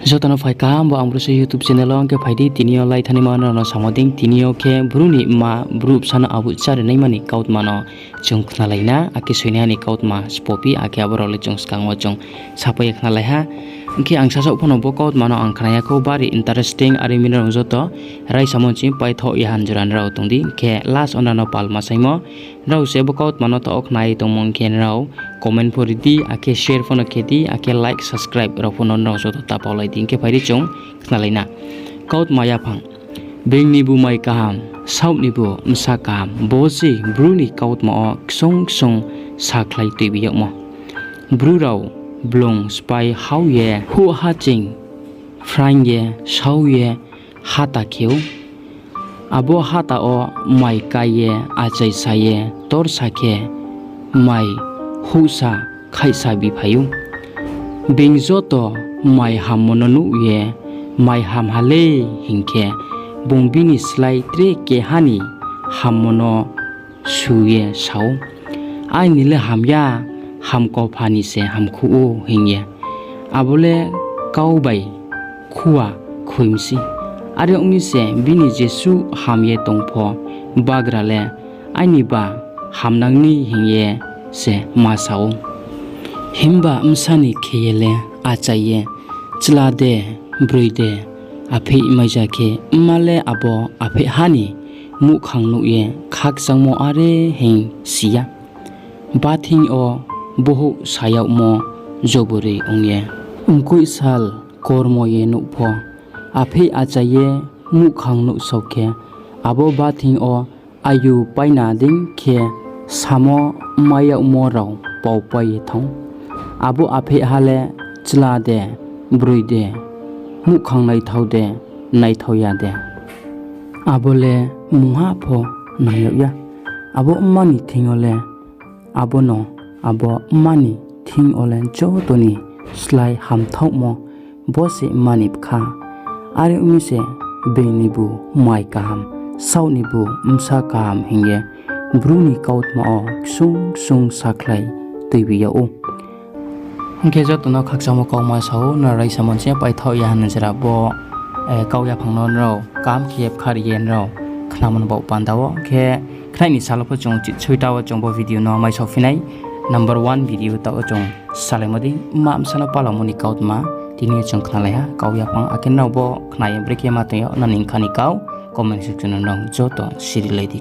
Jotano fai KAHAM bo AngBru-C YouTube channel ong ke phaidi tinio lai thani ma no samoding tinio ke Bru Ni Mma Bru-C na abu char nei mani Kautma no chung khna laina aki soina ni Kautma spopi aki aboro le chung skang wa chung sapai khna lai ha ke ang sasa uphono bo Kautma no ang khnaya ko bari interesting ari min rong joto rai samon chi pai tho i han juran rao tongdi ke last ona no pal masaimo rao se bo Kautma no to oknai tongmong ken rao comment poridi ake share phono kedi ake like subscribe ro phono no joto tapolai ke phaidi chung knalaina Kautma Yaphang NIBU MAI KAHAM SAOH NIBU MSA KAHAM Bru-C Bru Ni Kautma o ksong saklai tibiyok mo Bru rao blong spai hau ye hu ha ching frang ye shau ye hata kheu abo hata o mai kai ye achai sa ye tor sakhe mai hu sa khai sa bi phayu bingjo to mai hamononu ye mai ham hale hingke bongbini slai tre ke hani hamono suye sau ai nile hamya hamko phani se hamkhu o hingye abole kaubai khuwa khuimsi are umi se bini jesu hamye tongpho bagrale aini ba hamnangni hingye se masao himba msani kheyele achaye chlade bruide aphe imaija ke male abo aphe hani mu khangnu ye khak sangmo are hing sia bathing o bohu sayau mo jobore ongye ungkui sal kormo ye nupho aphe achaye mu khangnu soke abo bathing o ayu paina ding khe samo maya mo raw paupai thong abo aphe hale chlade bruide mu khangnai thaude nai thoya de abole muha pho nayya abo mani thingole abo no abo mani thing olen cho toni slai ham thau mo bose mani kha are umise NIBU MAI KAHAM SAOH NIBU MSA KAHAM hingye Bru Ni Kautma o sung saklai tibiya o hingke jotono khaksamo kauma sao na rai samonse pai thau ya han jara bo Kautma Yaphang non ro kam khiep kharien ro khnamon bo pandawo ke khaini salopo chung chi chuitawo chung bo video no mai sofinai number 1 video ta chung salemodi mam sana palamoni Kautma tini chung khnalaya Kautma Yaphang akin no bo khnai breke ma te na ning khani kau comment section no joto siri ledi